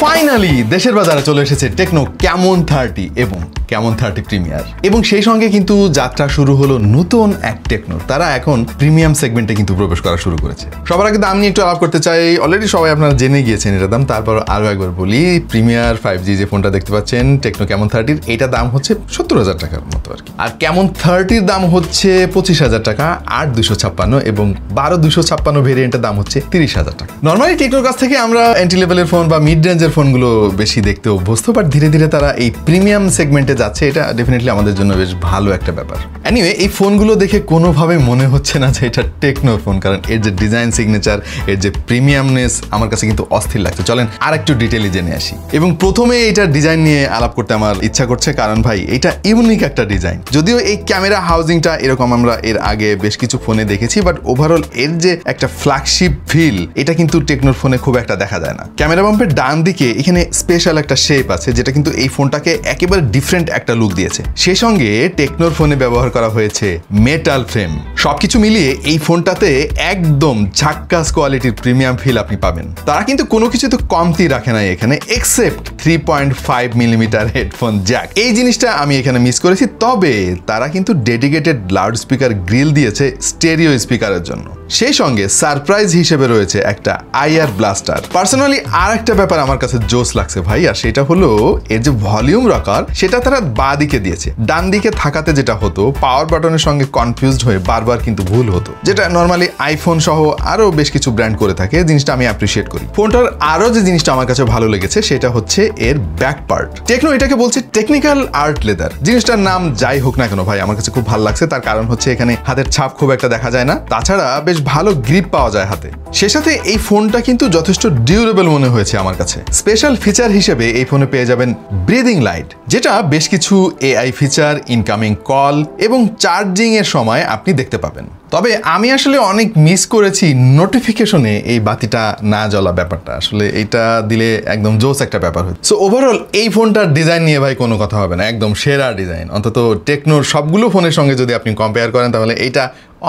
Finally দেশের বাজারে চলে এসেছে টেকনো ক্যামন 30 এবং ক্যামন 30 প্রিমিয়ার এবং সেই সঙ্গে কিন্তু যাত্রা শুরু হলো নতুন এক টেকনো। তারা এখন প্রিমিয়াম সেগমেন্টে কিন্তু প্রবেশ করা শুরু করেছে। সবার আগে দাম নিয়ে একটু আলাপ করতে চাই। অলরেডি সবাই আপনারা জেনে গিয়েছেন এটা দাম, তারপর আরো একবার বলি, প্রিমিয়ার 5G যে ফোনটা দেখতে পাচ্ছেন টেকনো ক্যামন 30 এটা দাম হচ্ছে 70,000 টাকার মতো আর কি। আর ক্যামন 30 দাম হচ্ছে 25,000 টাকা 8256 এবং 12256 ভেরিয়েন্টের দাম হচ্ছে 30,000 টাকা। নর্মালি টেকনোর কাছ থেকে আমরা এন্ট্রি লেভেলের ফোন বা মিড রেঞ্জের ফোনগুলো বেশি দেখতে অভ্যস্ত, বাট ধীরে ধীরে তারা এই প্রিমিয়াম সেগমেন্টে যাচ্ছে, এটা ডেফিনেটলি আমাদের জন্য বেশ ভালো একটা ব্যাপার। এনিওয়ে এই ফোনগুলো দেখে কোনোভাবে মনে হচ্ছে না যে এটা টেকনোর ফোন, কারণ এর যে ডিজাইন সিগনেচার, এর যে প্রিমিয়ামনেস আমার কাছে কিন্তু অস্থির লাগছে। চলেন আর একটু ডিটেইলে জেনে আসি। এবং প্রথমে এটার ডিজাইন নিয়ে আলাপ করতে আমার ইচ্ছা করছে, কারণ ভাই এটা ইউনিক একটা ডিজাইন। যদিও এই ক্যামেরা হাউজিংটা এরকম আমরা এর আগে বেশ কিছু ফোনে দেখেছি, বাট ওভারঅল এর যে একটা ফ্ল্যাগশিপ ফিল এটা কিন্তু টেকনোর ফোনে খুব একটা দেখা যায় না। ক্যামেরা বাম্পের ডান দিকে এখানে স্পেশাল একটা শেপ আছে যেটা কিন্তু এই ফোনটাকে একেবারে ডিফারেন্ট একটা লুক দিয়েছে। সেই সঙ্গে টেকনোর ফোনে ব্যবহার করা হয়েছে মেটাল ফ্রেম। সবকিছু মিলিয়ে এই ফোনটাতে একদম ঝাক্কাস কোয়ালিটির প্রিমিয়াম ফিল আপনি পাবেন। তারা কিন্তু কোনো কিছু তো কমতি রাখে নাই এখানে, এক্সেপ্ট 3.5 মিলিমিটার হেডফোন জ্যাক। এই জিনিসটা আমি এখানে মিস করেছি। তবে তারা কিন্তু ডেডিকেটেড লাউড স্পিকার গ্রিল দিয়েছে স্টেরিও স্পিকারের জন্য। সেই সঙ্গে সারপ্রাইজ হিসেবে রয়েছে একটা আইআর ব্লাস্টার। পার্সোনালি আর একটা ব্যাপার আমার কাছে জোস লাগছে ভাই, আর সেটা হলো এর যে ভলিউম রকার সেটা তারা বাঁ দিকে দিয়েছে। ডান দিকে থাকাতে যেটা হতো পাওয়ার বাটনের সঙ্গে কনফিউজড হয়ে বারবার কিন্তু ভুল হতো, যেটা নর্মালি আইফোন সহ আরো বেশ কিছু ব্র্যান্ড করে থাকে। জিনিসটা আমি অ্যাপ্রিশিয়েট করি। ফোনটার আরো যে জিনিসটা আমার কাছে ভালো লেগেছে সেটা হচ্ছে এর ব্যাক পার্ট। টেকনো এটাকে বলছে টেকনিক্যাল আর্ট লেদার। জিনিসটার নাম যাই হোক না কেন ভাই আমার কাছে খুব ভালো লাগছে। তার কারণ হচ্ছে এখানে হাতের ছাপ খুব একটা দেখা যায় না, তাছাড়া বেশ ভালো গ্রিপ পাওয়া যায় হাতে। সে সাথে এই ফোনটা কিন্তু যথেষ্ট ডিউরেবল মনে হয়েছে আমার কাছে। স্পেশাল ফিচার হিসেবে এই ফোনে পেয়ে যাবেন ব্রিদিং লাইট, যেটা বেশ কিছু এআই ফিচার, ইনকামিং কল এবং চার্জিং এর সময় আপনি দেখতে পাবেন। তবে আমি আসলে অনেক মিস করেছি নোটিফিকেশনে এই বাতিটা না জ্বলা ব্যাপারটা। আসলে এটা দিলে একদম জোস একটা ব্যাপার হয়। সো ওভারঅল এই ফোনটার ডিজাইন নিয়ে ভাই কোনো কথা হবে না, একদম সেরা ডিজাইন। অন্তত টেকনোর সবগুলো ফোনের সঙ্গে যদি আপনি কম্পেয়ার করেন তাহলে এটা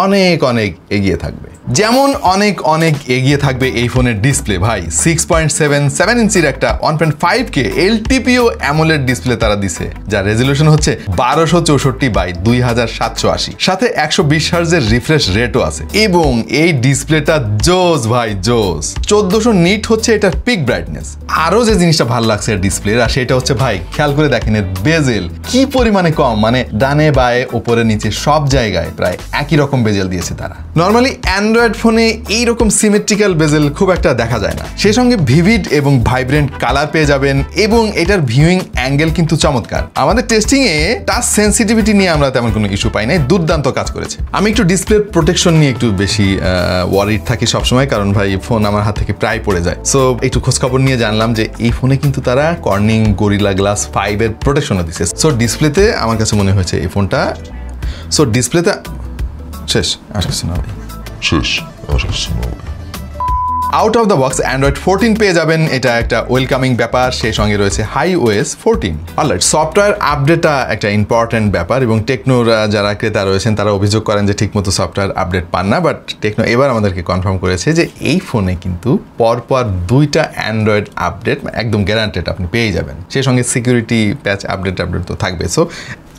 অনেক অনেক এগিয়ে থাকবে। যেমন অনেক অনেক এগিয়ে থাকবে এই ফোনের ডিসপ্লে ভাই। 6.77 ইঞ্চির একটা 1.5K এলটিপিও অ্যামোলেড ডিসপ্লে তারা দিছে, যার রেজলিউশন হচ্ছে 1264x2780, সাথে 120 হার্জের রিফ্রেশ রেটও আছে। এবং এই ডিসপ্লেটা জোস ভাই, জোস। 1400 নিট হচ্ছে এটার পিক ব্রাইটনেস। আরো যে জিনিসটা ভালো লাগছে এর ডিসপ্লের, আর সেটা হচ্ছে ভাই খেয়াল করে দেখেন এর বেজেল কি পরিমাণে কম, মানে ডানে বায়ে ওপরে নিচে সব জায়গায় প্রায় একই রকম বেজেল দিয়েছে তারা। নর্মালি অ্যান্ড্রয়েড ফোনে এইরকম সিমেট্রিক্যাল বেজেল খুব একটা দেখা যায় না। সেই সঙ্গে ভিভিড এবং ভাইব্রেন্ট কালার পেয়ে যাবেন এবং এটার ভিউইং অ্যাঙ্গেল কিন্তু চমৎকার। আমাদের টেস্টিং এ টাচ সেন্সিটিভিটি নিয়ে আমরা তেমন কোনো ইস্যু পাই নাই, দুর্দান্ত কাজ করেছে। আমি একটু ডিসপ্লে প্রোটেকশন নিয়ে একটু বেশি ওয়ারিড থাকি সবসময়, কারণ ভাই ফোন আমার হাত থেকে প্রায় পড়ে যায়। সো একটু খোঁজখবর নিয়ে জানলাম যে এই ফোনে কিন্তু তারা কর্নিং গরিলা গ্লাস 5 এর প্রোটেকশনও দিচ্ছে। সো ডিসপ্লেতে আমার কাছে মনে হয়েছে এই ফোনটা, সো ডিসপ্লেতে শেষ আসছে না ভাই, শেষ আসছে না ভাই। Out of the box Android 14 পেয়ে যাবেন, এটা একটা ওয়েলকামিং ব্যাপার। সেই সঙ্গে রয়েছে iOS 14। অলরাইট, সফটওয়্যার আপডেটটা একটা ইম্পর্টেন্ট ব্যাপার এবং টেকনোর যারা ক্রেতা রয়েছেন তারা অভিযোগ করেন যে ঠিকমতো সফটওয়্যার আপডেট পান না, বাট টেকনো এবার আমাদেরকে কনফার্ম করেছে যে এই ফোনে কিন্তু পরপর 2টা অ্যান্ড্রয়েড আপডেট একদম গ্যারান্টেড আপনি পেয়ে যাবেন। সেই সঙ্গে সিকিউরিটি প্যাচ আপডেট তো থাকবে। সো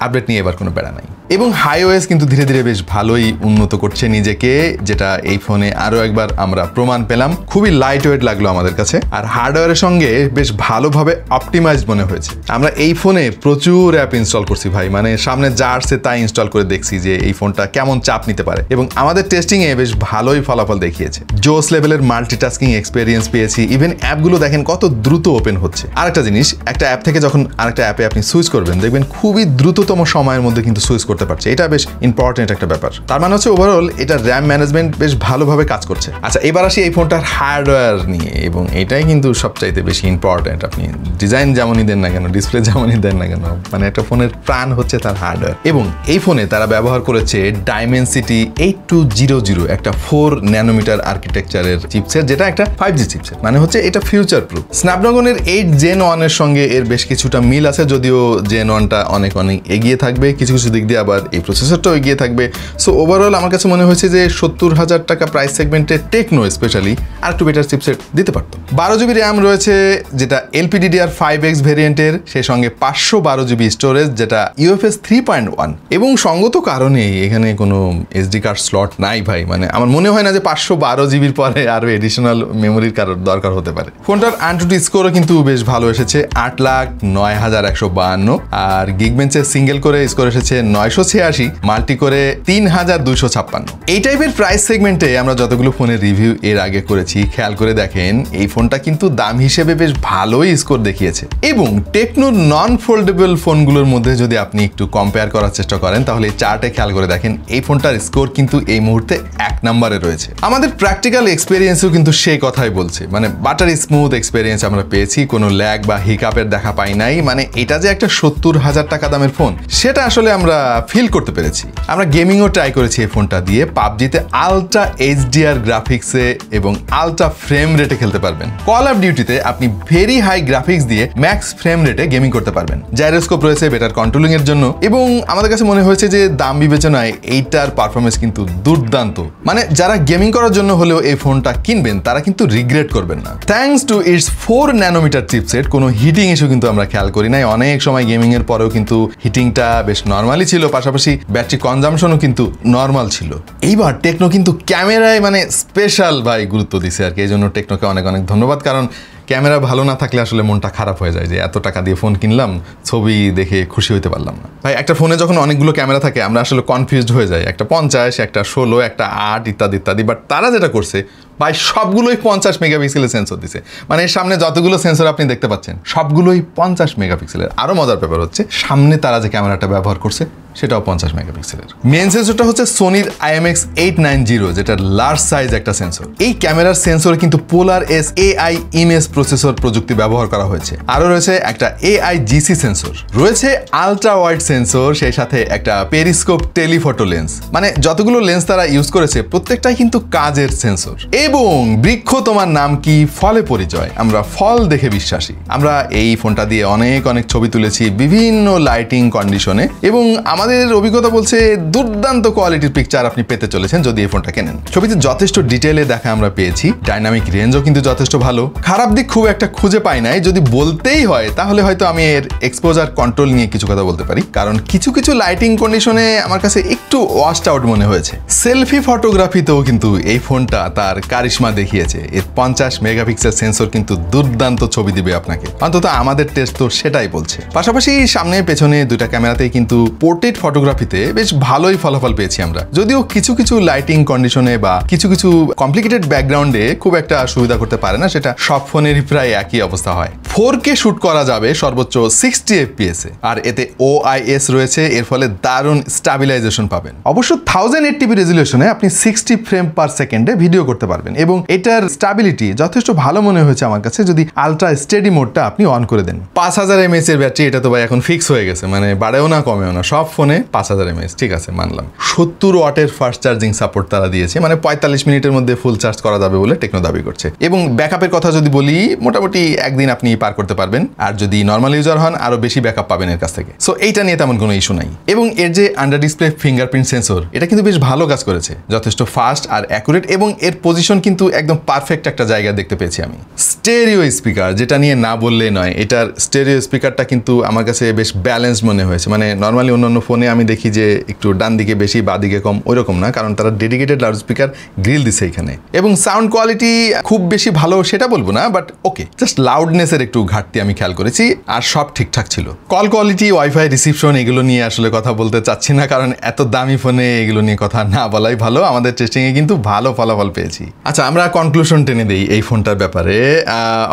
আপডেট নিয়ে এবার কোনো প্যারা নাই। এবং iOS কিন্তু ধীরে ধীরে বেশ ভালোই উন্নত করছে নিজেকে, যেটা এই ফোনে আরো একবার আমরা প্রমাণ পেলাম। খুবই লাইট ওয়েট লাগলো আমাদের কাছে, আর হার্ডওয়্যারের সঙ্গে বেশ ভালোভাবে অপটিমাইজ মনে হয়েছে। আমরা এই ফোনে প্রচুর অ্যাপ ইনস্টল করছি ভাই, মানে সামনে যা আসছে তাই ইনস্টল করে দেখছি যে এই ফোনটা কেমন চাপ নিতে পারে, এবং আমাদের টেস্টিং এ বেশ ভালোই ফলাফল দেখিয়েছে। জোস লেভেলের মাল্টিটাস্কিং এক্সপেরিয়েন্স পেয়েছি। ইভেন অ্যাপগুলো দেখেন কত দ্রুত ওপেন হচ্ছে। আরেকটা জিনিস, একটা অ্যাপ থেকে যখন আরেকটা অ্যাপে আপনি সুইচ করবেন দেখবেন খুবই দ্রুততম সময়ের মধ্যে কিন্তু সুইচ করতে পারছে। এটা বেশ ইম্পর্টেন্ট একটা ব্যাপার। তার মানে হচ্ছে ওভারঅল এটা র্যাম ম্যানেজমেন্ট বেশ ভালোভাবে কাজ করছে। আচ্ছা, এবার আসি এই ফোনটার হার্ডওয়্যার নিয়ে, এবং এটাই কিন্তু সবচাইতে বেশি ইম্পর্টেন্ট। আপনি ডিজাইন যেমনই দেন না কেন, ডিসপ্লে যেমনই দেন না কেন, মানে একটা ফোনের প্রাণ হচ্ছে তার হার্ডওয়্যার। এবং এই ফোনে তারা ব্যবহার করেছে ডাইমেনসিটি 8200, একটা 4 ন্যানোমিটার আর্কিটেকচারের চিপসেট, যেটা একটা 5G চিপসেট, মানে হচ্ছে এটা ফিউচার প্রুফ। স্ন্যাপড্রাগনের 8 Gen 1 এর সঙ্গে এর বেশ কিছুটা মিল আছে, যদিও Gen 1টা অনেক অনেক এগিয়ে থাকবে, কিছু কিছু দিক দিয়ে আবার এই প্রসেসরটাও এগিয়ে থাকবে। সো ওভারঅল আমার কাছে মনে হয়েছে যে 70,000 টাকা প্রাইস সেগমেন্টে টেকনো স্পেশালি আর একটু বেটার চিপসেট দিতে পারতো। 12 জিবি র্যাম রয়েছে যেটা LPDDR5X ভেরিয়েন্টের, সেই সঙ্গে 512 জিবি স্টোরেজ যেটা UFS 3.1, এবং সঙ্গত কারণেই এখানে কোনো SD কার্ড স্লট নাই ভাই। মানে আমার মনে হয় না যে 512 জিবির পরে আরও এডিশনাল মেমোরির কারোর দরকার হতে পারে। ফোনটার AnTuTu স্কোরও কিন্তু বেশ ভালো এসেছে, 8,09,152, আর গিগবেঞ্চের সিঙ্গেল করে স্কোর এসেছে 986, মাল্টি করে 3,256। এই টাইপের প্রাইস সেগমেন্টে আমরা যতগুলো ফোনের রিভিউ এর আগে করেছি, খেয়াল করে দেখেন এই ফোনটা কিন্তু দাম হিসেবে বেশ ভালোই স্কোর দেখিয়েছে। এবং টেকনোর নন ফোল্ডেবল ফোনগুলোর মধ্যে যদি আপনি একটু কম্পেয়ার করার চেষ্টা করেন তাহলে চার্টে খেয়াল করে দেখেন এই ফোনটার স্কোর কিন্তু এই মুহূর্তে 1 নম্বরে রয়েছে। আমাদের প্র্যাকটিক্যাল এক্সপেরিয়েন্সও কিন্তু সেই কথাই বলছে, মানে বাটারি স্মুথ এক্সপেরিয়েন্স আমরা পেয়েছি, কোনো ল্যাগ বা হিকাপের দেখা পাই নাই। মানে এটা যে একটা 70,000 টাকা দামের ফোন সেটা আসলে আমরা ফিল করতে পেরেছি। আমরা গেমিংও ট্রাই করেছি এই ফোনটা দিয়ে, পাবজিতে আলট্রা HDR গ্রাফিক্সে এবং আলট্রা ফ্রেম রেটে খেলতে পারবেন। কল অফ ডিউটিতে আপনি ভেরি হাই গ্রাফিক্স দিয়ে ম্যাক্স ফ্রেম রেটে গেমিং করতে পারবেন। জাইরোস্কোপ রয়েছে বেটার কন্ট্রোলিং এর জন্য, এবং আমাদের কাছে মনে হয়েছে যে দাম বিবেচনায় এইটার পারফরমেন্স কিন্তু দুর্দান্ত। মানে যারা গেমিং করার জন্য হলেও এই ফোনটা কিনবেন তারা কিন্তু রিগ্রেট করবেন না। Thanks to its 4 nanometre chipset কোনো হিটিং ইস্যু কিন্তু আমরা খেয়াল করি নাই। অনেক সময় গেমিং এর পরেও কিন্তু হিটিংটা বেশ নর্মালি ছিল, পাশাপাশি ব্যাটারি কনজাম্পশনও কিন্তু নর্মাল ছিল। এইবার টেকনো কিন্তু ক্যামেরায় মানে স্পেশাল ভাই গুরুত্ব দিছে আর কি, এই জন্য টেকনোকে অনেক অনেক ধন্যবাদ। কারণ ক্যামেরা ভালো না থাকলে আসলে মনটা খারাপ হয়ে যায় যে এত টাকা দিয়ে ফোন কিনলাম, ছবি দেখে খুশি হইতে পারলাম না। ভাই একটা ফোনে যখন অনেকগুলো ক্যামেরা থাকে আমরা আসলে কনফিউজড হয়ে যাই, একটা 50, একটা 16, একটা 8 ইত্যাদি ইত্যাদি। বাট তারা যেটা করছে ভাই সবগুলোই 50 মেগাপিক্সেলের সেন্সর দিছে। মানে এর সামনে যতগুলো সেন্সর আপনি দেখতে পাচ্ছেন সবগুলোই 50 মেগাপিক্সেলের। আরও মজার ব্যাপার হচ্ছে সামনে তারা যে ক্যামেরাটা ব্যবহার করছে সেটাও 50 মেগাপিক্সেলের। মেন সেন্সরটা হচ্ছে সোনির IMX890, যেটা লার্জ সাইজ একটা সেন্সর। এই ক্যামেরার সেন্সরে কিন্তু PolarS AI ইমেজ প্রসেসর প্রযুক্তি ব্যবহার করা হয়েছে। আরও রয়েছে একটা AIGC সেন্সর, রয়েছে আলট্রা ওয়াইড সেন্সর, সেই সাথে একটা পেরিস্কোপ টেলিফটো লেন্স। মানে যতগুলো লেন্স তারা ইউজ করেছে প্রত্যেকটাই কিন্তু কাজের সেন্সর। এবং বৃক্ষ তোমার নাম কি ফলে পরিচয়, আমরা ফল দেখে বিশ্বাসী। আমরা এই ফোনটা দিয়ে অনেক অনেক ছবি তুলেছি বিভিন্ন লাইটিং কন্ডিশনে, এবং আমাদের অভিজ্ঞতা বলছে দুর্দান্ত কোয়ালিটির পিকচার আপনি পেতে চলেছেন যদি এই ফোনটা কেনেন। ছবিতে যথেষ্ট ডিটেলে দেখা আমরা পেয়েছি, ডাইনামিক রেঞ্জও কিন্তু যথেষ্ট ভালো। খারাপ দিক খুব একটা খুঁজে পাই নাই। যদি বলতেই হয় তাহলে হয়তো আমি এর এক্সপোজার কন্ট্রোল নিয়ে কিছু কথা বলতে পারি, কারণ কিছু কিছু লাইটিং কন্ডিশনে আমার কাছে একটু ওয়াশড আউট মনে হয়েছে। সেলফি ফটোগ্রাফিতেও কিন্তু এই ফোনটা তার কারিশমা দেখিয়েছে। এর 50 মেগাপিক্সেল সেন্সর কিন্তু দুর্দান্ত ছবি দিবে আপনাকে, অন্তত আমাদের টেস্ট তো সেটাই বলছে। পাশাপাশি সামনে পেছনে দুইটা ক্যামেরাতেই কিন্তু পোর্ট্রেট ফটোগ্রাফিতে বেশ ভালোই ফলাফল পেয়েছি আমরা, যদিও কিছু কিছু লাইটিং কন্ডিশনে বা কিছু কিছু কমপ্লিকেটেড ব্যাকগ্রাউন্ডে খুব একটা সুবিধা করতে পারে না, সেটা সব ফোনেরই প্রায় একই অবস্থা হয়। 4K শুট করা যাবে সর্বোচ্চ 60 FPS এ, আর এতে OIS রয়েছে, এর ফলে দারুণ স্টাবিলাইজেশন পাবেন। অবশ্য 1080p রেজুলেশনে আপনি 60 ফ্রেম পার সেকেন্ডে ভিডিও করতে পারবেন, এবং এটার স্টাবিলিটি যথেষ্ট ভালো মনে হয়েছে আমার কাছে যদি আলট্রা স্টেডি মোডটা আপনি অন করে দেন। 5000 mAh এর ব্যাটারি, এটা তো ভাই এখন ফিক্স হয়ে গেছে, মানে বাড়েও না কমেও না, সব ফোনে 5000 mAh, ঠিক আছে মানলাম। 70 ওয়াটের ফাস্ট চার্জিং সাপোর্ট তারা দিয়েছে, মানে 45 মিনিটের মধ্যে ফুল চার্জ করা যাবে বলে টেকনো দাবি করছে। এবং ব্যাকআপের কথা যদি বলি, মোটামুটি একদিন আপনি পার করতে পারবেন, আর যদি নর্মাল ইউজার হন আরো বেশি ব্যাকআপ পাবেন এর কাছ থেকে। সো এইটা নিয়ে তেমন কোনো ইস্যু নাই। এবং এর যে আন্ডার ডিসপ্লে ফিঙ্গারপ্রিন্ট সেন্সর, এটা কিন্তু বেশ ভালো কাজ করেছে, যথেষ্ট ফাস্ট আর অ্যাকুরেট, এবং এর পজিশন কিন্তু একদম পারফেক্ট একটা জায়গায় দেখতে পেয়েছি আমি। স্টেরিও স্পিকার, যেটা নিয়ে না বললে নয়, এটার স্টেরিও স্পিকারটা কিন্তু আমার কাছে বেশ ব্যালেন্স মনে হয়েছে। মানে নর্মালি অন্যান্য ফোনে আমি দেখি যে একটু ডান দিকে বেশি বা দিকে কম, ওইরকম না, কারণ তারা ডেডিকেটেড লাউড স্পিকার গ্রিল দিছে এখানে। এবং সাউন্ড কোয়ালিটি খুব বেশি ভালো সেটা বলবো না, বাট ওকে, জাস্ট লাউডনেসের একটু ঘাটতি আমি খেয়াল করেছি, আর সব ঠিকঠাক ছিল। কল কোয়ালিটি, ওয়াইফাই রিসিপশন, এগুলো নিয়ে আসলে কথা বলতে চাচ্ছি না, কারণ এত দামি ফোনে এগুলো নিয়ে কথা না বলাই ভালো। আমাদের টেস্টিংয়ে কিন্তু ভালো ফলাফল পেয়েছি। আচ্ছা, আমরা কনক্লুশন টেনে দিই এই ফোনটার ব্যাপারে।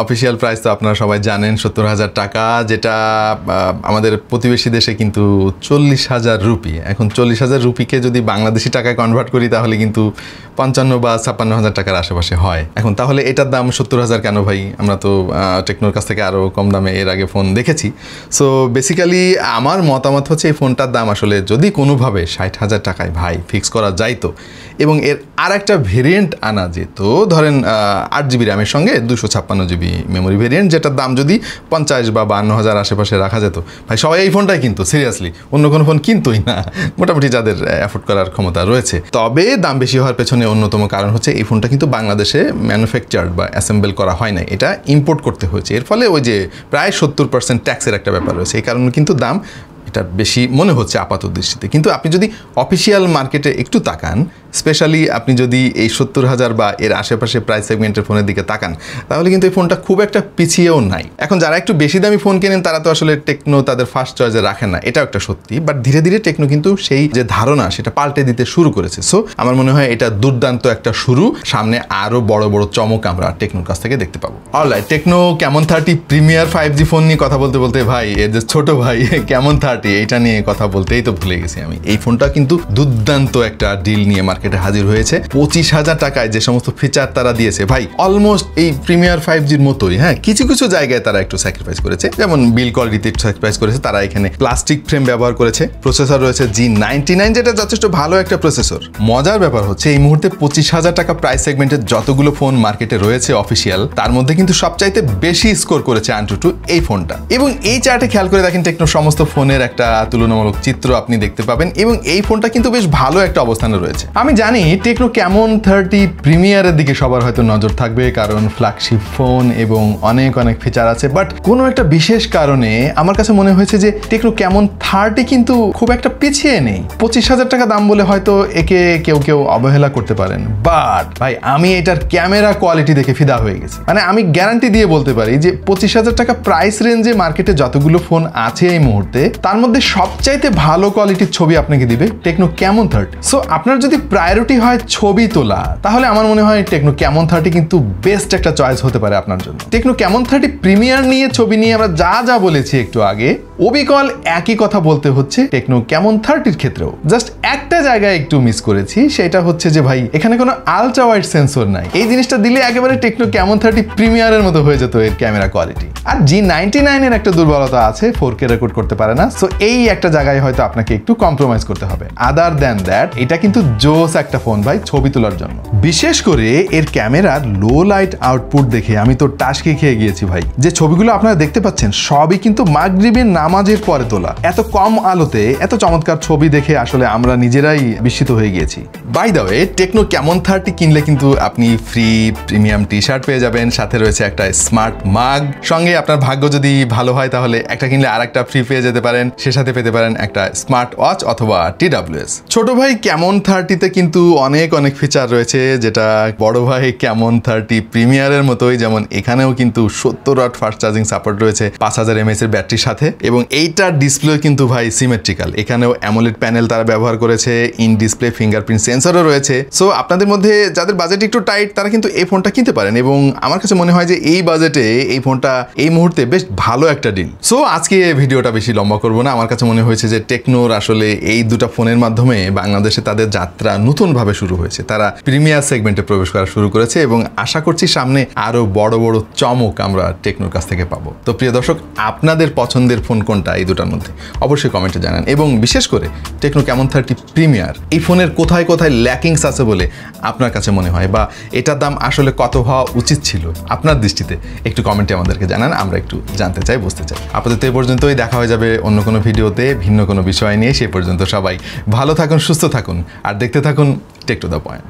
অফিসিয়াল প্রাইস তো আপনারা সবাই জানেন 70,000 টাকা, যেটা আমাদের প্রতিবেশী দেশে কিন্তু 40 40,000 রুপি। এখন 40,000 রুপিকে যদি বাংলাদেশি টাকায় কনভার্ট করি তাহলে কিন্তু 55 বা 56,000 টাকার আশেপাশে হয়। এখন তাহলে এটার দাম 70,000 কেন ভাই? আমরা তো টেকনোর কাছ থেকে আরও কম দামে এর আগে ফোন দেখেছি। সো বেসিক্যালি আমার মতামত হচ্ছে এই ফোনটার দাম আসলে যদি কোনোভাবে 60,000 টাকায় ভাই ফিক্স করা যাইতো এবং এর আর একটা ভেরিয়েন্ট আনা যেত, ধরেন 8GB র্যামের সঙ্গে 256GB মেমোরি ভেরিয়েন্ট, যেটার দাম যদি 50 বা 52,000 আশেপাশে রাখা যেত, ভাই সবাই এই ফোনটাই কিন্তু সিরিয়াসলি, অন্য কোনো ফোন কিনতোই না মোটামুটি যাদের অ্যাফোর্ড করার ক্ষমতা রয়েছে। তবে দাম বেশি হওয়ার পেছনে অন্যতম কারণ হচ্ছে এই ফোনটা কিন্তু বাংলাদেশে ম্যানুফ্যাকচার্ড বা অ্যাসেম্বল করা হয় না, এটা ইম্পোর্ট করতে হয়েছে। এর ফলে ওই যে প্রায় 70% ট্যাক্সের একটা ব্যাপার রয়েছে, এই কারণে কিন্তু দাম এটা বেশি মনে হচ্ছে আপাত দৃষ্টিতে। কিন্তু আপনি যদি অফিসিয়াল মার্কেটে একটু তাকান, স্পেশালি আপনি যদি এই 70,000 বা এর আশেপাশে প্রাইস সেগমেন্টের ফোনের দিকে তাকান, তাহলে কিন্তু এই ফোনটা খুব একটা পিছিয়েও নাই। এখন যারা একটু বেশি দামি ফোন কেনেন তারা তো আসলে টেকনো তাদের ফার্স্ট চয়েসে রাখেন না, এটাও একটা সত্যি। বাট ধীরে ধীরে টেকনো কিন্তু সেই যে ধারণা সেটা পাল্টে দিতে শুরু করেছে। সো আমার মনে হয় এটা দুর্দান্ত একটা শুরু, সামনে আরও বড় বড় চমক আমরা টেকনোর কাছ থেকে দেখতে পাবো। Alright, techno Camon 30 premier 5G phone নিয়ে কথা বলতে বলতে ভাই এর যে ছোট ভাই ক্যামন 30 এইটা নিয়ে কথা বলতেই তো ভুলে গেছি আমি। এই ফোনটা কিন্তু দুর্দান্ত একটা ডিল নিয়ে মার্কেটে হাজির হয়েছে। 25,000 টাকায় যে সমস্ত ফিচার তারা দিয়েছে ভাই অলমোস্ট এই প্রিমিয়ার 5G'র মতোই। হ্যাঁ, কিছু কিছু জায়গায় তারা একটু স্যাক্রিফাইস করেছে, যেমন বিল কোয়ালিটিতে স্যাক্রিফাইস করেছে। তারা এখানে প্লাস্টিক ফ্রেম ব্যবহার করেছে, প্রসেসর রয়েছে G99, যেটা যথেষ্ট ভালো একটা প্রসেসর। মজার ব্যাপার হচ্ছে এই মুহূর্তে 25,000 টাকা প্রাইস সেগমেন্টের যতগুলো ফোন মার্কেটে রয়েছে অফিসিয়াল, তার মধ্যে কিন্তু সবচাইতে বেশি স্কোর করেছে AnTuTu এই ফোনটা। এবং এই চার্টে খেয়াল করে দেখেন টেকনো সমস্ত ফোনের একটা তুলনামূলক চিত্র আপনি দেখতে পাবেন, এবং এই ফোনটা কিন্তু বেশ ভালো একটা অবস্থানে রয়েছে। আমি জানি টেকনো ক্যামন 30 প্রিমিয়ারের দিকে সবার হয়তো নজর থাকবে, কারণ ফ্ল্যাগশিপ ফোন এবং অনেক অনেক ফিচার আছে। বাট কোনো একটা বিশেষ কারণে আমার কাছে মনে হয়েছে যে টেকনো ক্যামন 30 কিন্তু খুব একটা পিছিয়ে নেই। 25,000 টাকা দাম বলে হয়তো একে কেউ কেউ অবহেলা করতে পারেন, বাট ভাই আমি এটার ক্যামেরা কোয়ালিটি দেখে ফিদা হয়ে গেছি। মানে আমি গ্যারান্টি দিয়ে বলতে পারি যে 25,000 টাকা প্রাইস রেঞ্জে মার্কেটে যতগুলো ফোন আছে এই মুহূর্তে, তার মধ্যে সবচাইতে ভালো কোয়ালিটির ছবি আপনাকে দিবে টেকনো ক্যামন 30। সো আপনার যদি প্রায়োরিটি হয় ছবি তোলা, তাহলে আমার মনে হয় টেকনো ক্যামন 30 কিন্তু বেস্ট একটা চয়েস হতে পারে আপনার জন্য। টেকনো ক্যামন 30 প্রিমিয়ার নিয়ে ছবি নিয়ে আমরা যা যা বলেছি একটু আগে, অবিকল একই কথা বলতে হচ্ছে টেকনো ক্যামন 30 ক্ষেত্রেও। জাস্ট একটা জায়গায় একটু মিস করেছি, সেটা হচ্ছে যে ভাই এখানে কোনো আলট্রা ওয়াইড সেন্সর নাই। এই জিনিসটা দিলে একেবারে টেকনো ক্যামন 30 প্রিমিয়ারের মতো হয়ে যেত এর ক্যামেরা কোয়ালিটি। আর G99 এর একটা দুর্বলতা আছে, 4K রেকর্ড করতে পারে না। সো এই একটা জায়গায় হয়তো আপনাকে একটু কম্প্রোমাইজ করতে হবে। আদার দ্যান দ্যাট এটা কিন্তু জোস একটা ফোন ভাই ছবি তোলার জন্য। বিশেষ করে এর ক্যামেরার লো লাইট আউটপুট দেখে আমি তো টাসকি খেয়ে গিয়েছি ভাই। যে ছবিগুলো আপনারা দেখতে পাচ্ছেন সবই কিন্তু মাগরিবের নামাজের পরে তোলা। এত কম আলোতে এত চমৎকার ছবি দেখে আসলে আমরা নিজেরাই বিস্মিত হয়ে গিয়েছি। By the way, Tecno Camon 30 কিনলে কিন্তু আপনি ফ্রি প্রিমিয়াম টি শার্ট পেয়ে যাবেন, সাথে রয়েছে একটা স্মার্ট মাগ, সঙ্গে আপনার ভাগ্য যদি ভালো হয় তাহলে একটা কিনলে আরেকটা ফ্রি পেয়ে যেতে পারেন, সে সাথে পেতে পারেন একটা স্মার্ট ওয়াচ অথবা TWS। ছোট ভাই ক্যামন 30-তে কিন্তু অনেক অনেক ফিচার রয়েছে, যেটা বড় ভাই ক্যামন 30 প্রিমিয়ারের মতোই। যেমন এখানেও কিন্তু 70 ওয়াট ফাস্ট চার্জিং সাপোর্ট রয়েছে 5000 mAh এর ব্যাটারির সাথে, এবং এইটার ডিসপ্লে কিন্তু ভাই সিমেট্রিক্যাল। এখানেও অ্যামোলেড প্যানেল তারা ব্যবহার করেছে, ইন ডিসপ্লে ফিঙ্গারপ্রিন্ট সেন্সরও রয়েছে। সো আপনাদের মধ্যে যাদের বাজেট একটু টাইট তারা কিন্তু এই ফোনটা কিনতে পারেন, এবং আমার কাছে মনে হয় যে এই বাজেটে এই ফোনটা এই মুহূর্তে বেশ ভালো একটা ডিল। সো আজকে ভিডিওটা বেশি লম্বা করবো না। আমার কাছে মনে হয়েছে যে টেকনোর আসলে এই দুটো ফোনের মাধ্যমে বাংলাদেশে তাদের যাত্রা নতুনভাবে শুরু হয়েছে। তারা প্রিমিয়ার সেগমেন্টে প্রবেশ করা শুরু করেছে, এবং আশা করছি সামনে আরো বড় বড় চমক আমরা টেকনোর কাছ থেকে পাবো। তো প্রিয় দর্শক, আপনাদের পছন্দের ফোন কোনটা এই দুটার মধ্যে অবশ্যই কমেন্টে জানান, এবং বিশেষ করে টেকনো ক্যামন 30 প্রিমিয়ার এই ফোনের কোথায় কোথায় ল্যাকিংস আছে বলে আপনার কাছে মনে হয়, বা এটার দাম আসলে কত হওয়া উচিত ছিল আপনার দৃষ্টিতে, একটু কমেন্টে আমাদেরকে জানান, আমরা একটু জানতে চাই, বুঝতে চাই। আপাতত এই পর্যন্তই, দেখা হয়ে যাবে অন্য কোনো ভিডিওতে ভিন্ন কোনো বিষয় নিয়ে। সেই পর্যন্ত সবাই ভালো থাকুন, সুস্থ থাকুন, আর দেখতে থাকুন টেক টু দ্য পয়েন্ট।